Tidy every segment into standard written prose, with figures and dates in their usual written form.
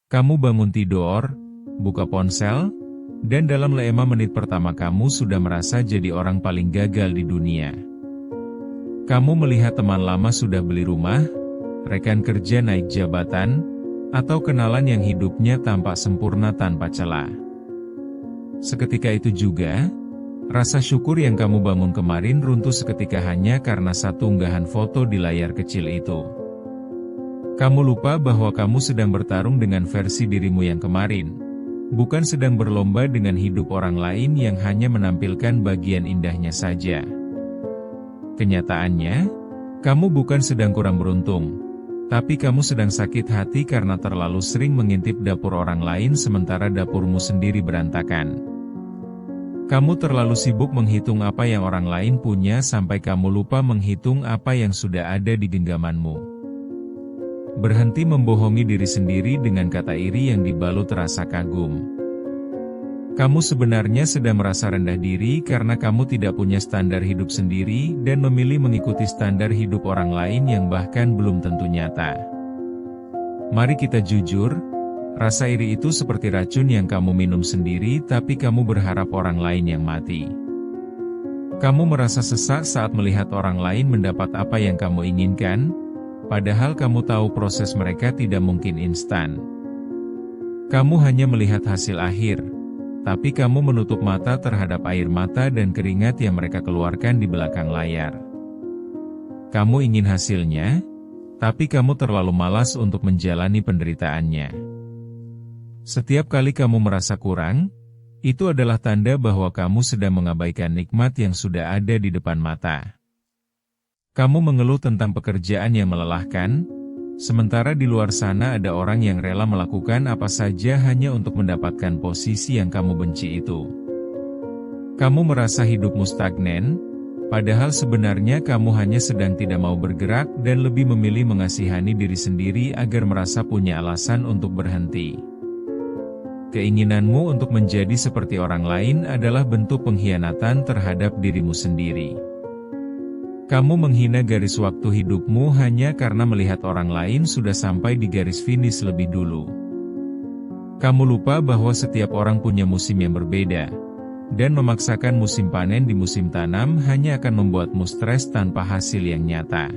Kamu bangun tidur, buka ponsel, dan dalam 5 menit pertama kamu sudah merasa jadi orang paling gagal di dunia. Kamu melihat teman lama sudah beli rumah, rekan kerja naik jabatan, atau kenalan yang hidupnya tampak sempurna tanpa celah. Seketika itu juga, rasa syukur yang kamu bangun kemarin runtuh seketika hanya karena satu unggahan foto di layar kecil itu. Kamu lupa bahwa kamu sedang bertarung dengan versi dirimu yang kemarin, bukan sedang berlomba dengan hidup orang lain yang hanya menampilkan bagian indahnya saja. Kenyataannya, kamu bukan sedang kurang beruntung, tapi kamu sedang sakit hati karena terlalu sering mengintip dapur orang lain sementara dapurmu sendiri berantakan. Kamu terlalu sibuk menghitung apa yang orang lain punya sampai kamu lupa menghitung apa yang sudah ada di genggamanmu. Berhenti membohongi diri sendiri dengan kata iri yang dibalut rasa kagum. Kamu sebenarnya sedang merasa rendah diri karena kamu tidak punya standar hidup sendiri dan memilih mengikuti standar hidup orang lain yang bahkan belum tentu nyata. Mari kita jujur, rasa iri itu seperti racun yang kamu minum sendiri tapi kamu berharap orang lain yang mati. Kamu merasa sesak saat melihat orang lain mendapat apa yang kamu inginkan, padahal kamu tahu proses mereka tidak mungkin instan. Kamu hanya melihat hasil akhir, tapi kamu menutup mata terhadap air mata dan keringat yang mereka keluarkan di belakang layar. Kamu ingin hasilnya, tapi kamu terlalu malas untuk menjalani penderitaannya. Setiap kali kamu merasa kurang, itu adalah tanda bahwa kamu sedang mengabaikan nikmat yang sudah ada di depan mata. Kamu mengeluh tentang pekerjaan yang melelahkan, sementara di luar sana ada orang yang rela melakukan apa saja hanya untuk mendapatkan posisi yang kamu benci itu. Kamu merasa hidupmu stagnan, padahal sebenarnya kamu hanya sedang tidak mau bergerak dan lebih memilih mengasihani diri sendiri agar merasa punya alasan untuk berhenti. Keinginanmu untuk menjadi seperti orang lain adalah bentuk pengkhianatan terhadap dirimu sendiri. Kamu menghina garis waktu hidupmu hanya karena melihat orang lain sudah sampai di garis finish lebih dulu. Kamu lupa bahwa setiap orang punya musim yang berbeda, dan memaksakan musim panen di musim tanam hanya akan membuatmu stres tanpa hasil yang nyata.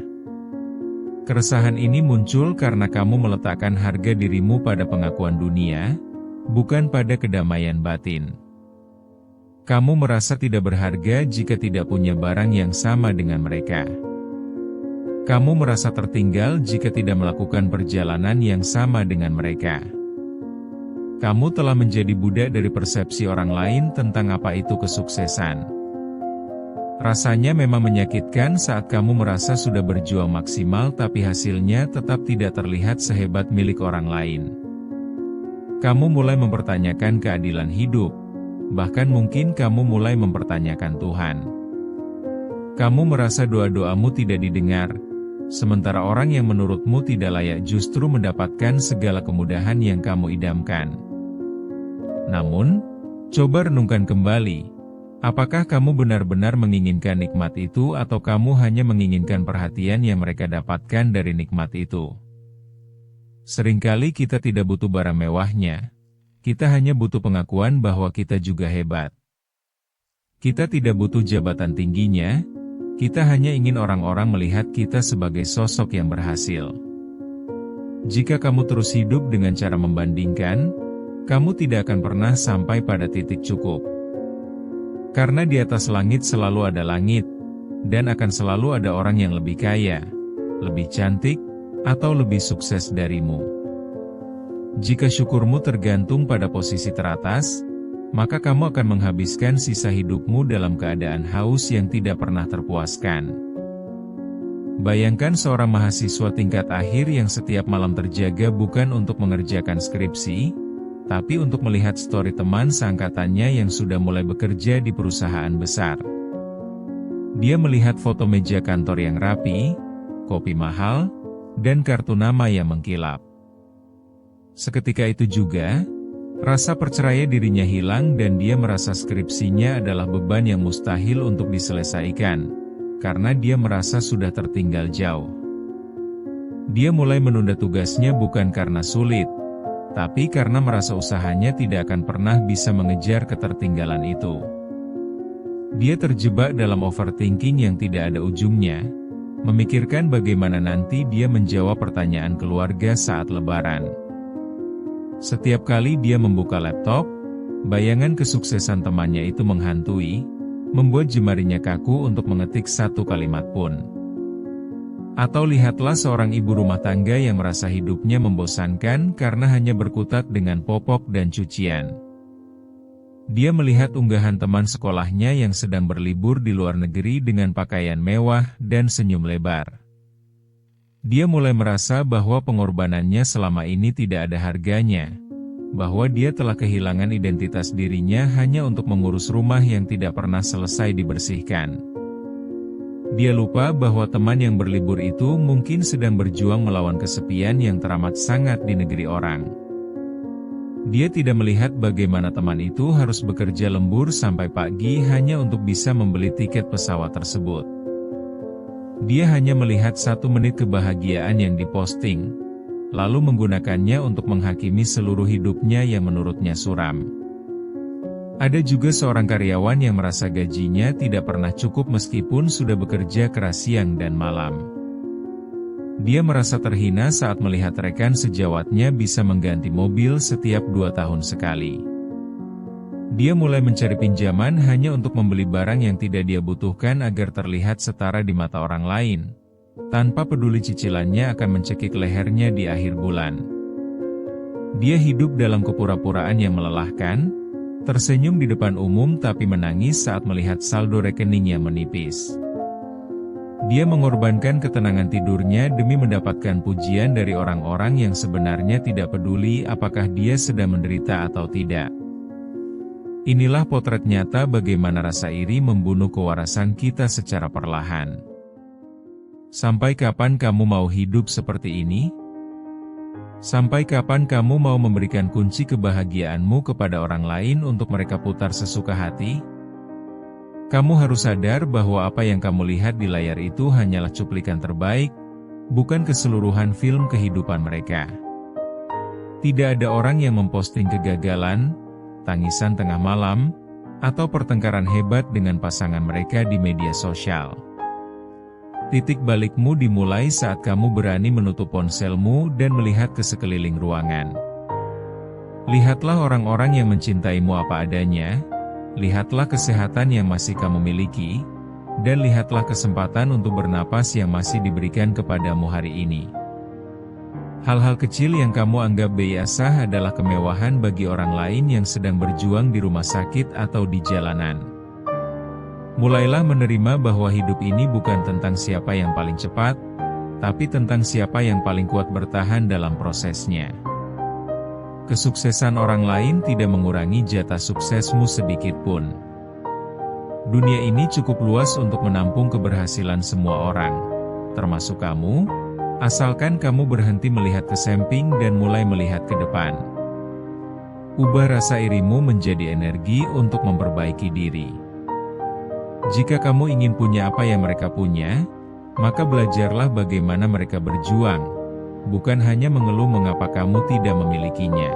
Keresahan ini muncul karena kamu meletakkan harga dirimu pada pengakuan dunia, bukan pada kedamaian batin. Kamu merasa tidak berharga jika tidak punya barang yang sama dengan mereka. Kamu merasa tertinggal jika tidak melakukan perjalanan yang sama dengan mereka. Kamu telah menjadi budak dari persepsi orang lain tentang apa itu kesuksesan. Rasanya memang menyakitkan saat kamu merasa sudah berjuang maksimal tapi hasilnya tetap tidak terlihat sehebat milik orang lain. Kamu mulai mempertanyakan keadilan hidup. Bahkan mungkin kamu mulai mempertanyakan Tuhan. Kamu merasa doa-doamu tidak didengar, sementara orang yang menurutmu tidak layak justru mendapatkan segala kemudahan yang kamu idamkan. Namun, coba renungkan kembali, apakah kamu benar-benar menginginkan nikmat itu atau kamu hanya menginginkan perhatian yang mereka dapatkan dari nikmat itu? Seringkali kita tidak butuh barang mewahnya. Kita hanya butuh pengakuan bahwa kita juga hebat. Kita tidak butuh jabatan tingginya, kita hanya ingin orang-orang melihat kita sebagai sosok yang berhasil. Jika kamu terus hidup dengan cara membandingkan, kamu tidak akan pernah sampai pada titik cukup. Karena di atas langit selalu ada langit, dan akan selalu ada orang yang lebih kaya, lebih cantik, atau lebih sukses darimu. Jika syukurmu tergantung pada posisi teratas, maka kamu akan menghabiskan sisa hidupmu dalam keadaan haus yang tidak pernah terpuaskan. Bayangkan seorang mahasiswa tingkat akhir yang setiap malam terjaga bukan untuk mengerjakan skripsi, tapi untuk melihat story teman seangkatannya yang sudah mulai bekerja di perusahaan besar. Dia melihat foto meja kantor yang rapi, kopi mahal, dan kartu nama yang mengkilap. Seketika itu juga, rasa percaya dirinya hilang dan dia merasa skripsinya adalah beban yang mustahil untuk diselesaikan, karena dia merasa sudah tertinggal jauh. Dia mulai menunda tugasnya bukan karena sulit, tapi karena merasa usahanya tidak akan pernah bisa mengejar ketertinggalan itu. Dia terjebak dalam overthinking yang tidak ada ujungnya, memikirkan bagaimana nanti dia menjawab pertanyaan keluarga saat Lebaran. Setiap kali dia membuka laptop, bayangan kesuksesan temannya itu menghantui, membuat jemarinya kaku untuk mengetik satu kalimat pun. Atau lihatlah seorang ibu rumah tangga yang merasa hidupnya membosankan karena hanya berkutat dengan popok dan cucian. Dia melihat unggahan teman sekolahnya yang sedang berlibur di luar negeri dengan pakaian mewah dan senyum lebar. Dia mulai merasa bahwa pengorbanannya selama ini tidak ada harganya, bahwa dia telah kehilangan identitas dirinya hanya untuk mengurus rumah yang tidak pernah selesai dibersihkan. Dia lupa bahwa teman yang berlibur itu mungkin sedang berjuang melawan kesepian yang teramat sangat di negeri orang. Dia tidak melihat bagaimana teman itu harus bekerja lembur sampai pagi hanya untuk bisa membeli tiket pesawat tersebut. Dia hanya melihat 1 menit kebahagiaan yang diposting, lalu menggunakannya untuk menghakimi seluruh hidupnya yang menurutnya suram. Ada juga seorang karyawan yang merasa gajinya tidak pernah cukup meskipun sudah bekerja keras siang dan malam. Dia merasa terhina saat melihat rekan sejawatnya bisa mengganti mobil setiap 2 tahun sekali. Dia mulai mencari pinjaman hanya untuk membeli barang yang tidak dia butuhkan agar terlihat setara di mata orang lain, tanpa peduli cicilannya akan mencekik lehernya di akhir bulan. Dia hidup dalam kepura-puraan yang melelahkan, tersenyum di depan umum tapi menangis saat melihat saldo rekening yang menipis. Dia mengorbankan ketenangan tidurnya demi mendapatkan pujian dari orang-orang yang sebenarnya tidak peduli apakah dia sedang menderita atau tidak. Inilah potret nyata bagaimana rasa iri membunuh kewarasan kita secara perlahan. Sampai kapan kamu mau hidup seperti ini? Sampai kapan kamu mau memberikan kunci kebahagiaanmu kepada orang lain untuk mereka putar sesuka hati? Kamu harus sadar bahwa apa yang kamu lihat di layar itu hanyalah cuplikan terbaik, bukan keseluruhan film kehidupan mereka. Tidak ada orang yang memposting kegagalan, tangisan tengah malam, atau pertengkaran hebat dengan pasangan mereka di media sosial. Titik balikmu dimulai saat kamu berani menutup ponselmu dan melihat ke sekeliling ruangan. Lihatlah orang-orang yang mencintaimu apa adanya, lihatlah kesehatan yang masih kamu miliki, dan lihatlah kesempatan untuk bernapas yang masih diberikan kepadamu hari ini. Hal-hal kecil yang kamu anggap biasa adalah kemewahan bagi orang lain yang sedang berjuang di rumah sakit atau di jalanan. Mulailah menerima bahwa hidup ini bukan tentang siapa yang paling cepat, tapi tentang siapa yang paling kuat bertahan dalam prosesnya. Kesuksesan orang lain tidak mengurangi jatah suksesmu sedikit pun. Dunia ini cukup luas untuk menampung keberhasilan semua orang, termasuk kamu, asalkan kamu berhenti melihat ke samping dan mulai melihat ke depan. Ubah rasa irimu menjadi energi untuk memperbaiki diri. Jika kamu ingin punya apa yang mereka punya, maka belajarlah bagaimana mereka berjuang, bukan hanya mengeluh mengapa kamu tidak memilikinya.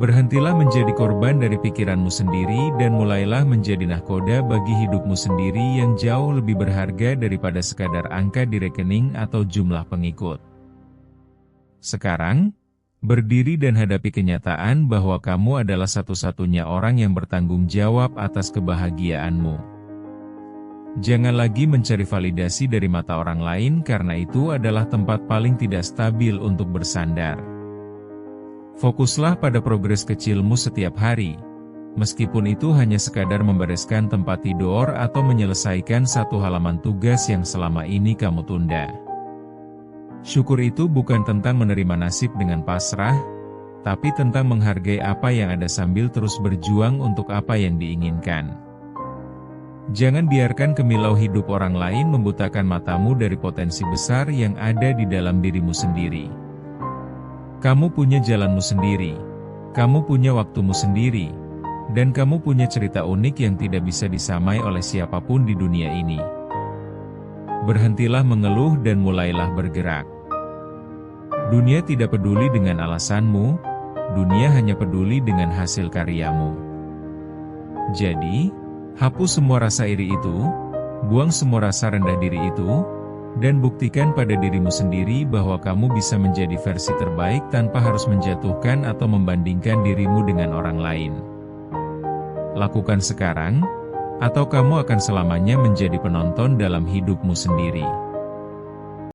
Berhentilah menjadi korban dari pikiranmu sendiri dan mulailah menjadi nahkoda bagi hidupmu sendiri yang jauh lebih berharga daripada sekadar angka di rekening atau jumlah pengikut. Sekarang, berdiri dan hadapi kenyataan bahwa kamu adalah satu-satunya orang yang bertanggung jawab atas kebahagiaanmu. Jangan lagi mencari validasi dari mata orang lain karena itu adalah tempat paling tidak stabil untuk bersandar. Fokuslah pada progres kecilmu setiap hari, meskipun itu hanya sekadar membereskan tempat tidur atau menyelesaikan satu halaman tugas yang selama ini kamu tunda. Syukur itu bukan tentang menerima nasib dengan pasrah, tapi tentang menghargai apa yang ada sambil terus berjuang untuk apa yang diinginkan. Jangan biarkan kemilau hidup orang lain membutakan matamu dari potensi besar yang ada di dalam dirimu sendiri. Kamu punya jalanmu sendiri, kamu punya waktumu sendiri, dan kamu punya cerita unik yang tidak bisa disamai oleh siapapun di dunia ini. Berhentilah mengeluh dan mulailah bergerak. Dunia tidak peduli dengan alasanmu, dunia hanya peduli dengan hasil karyamu. Jadi, hapus semua rasa iri itu, buang semua rasa rendah diri itu, dan buktikan pada dirimu sendiri bahwa kamu bisa menjadi versi terbaik tanpa harus menjatuhkan atau membandingkan dirimu dengan orang lain. Lakukan sekarang, atau kamu akan selamanya menjadi penonton dalam hidupmu sendiri.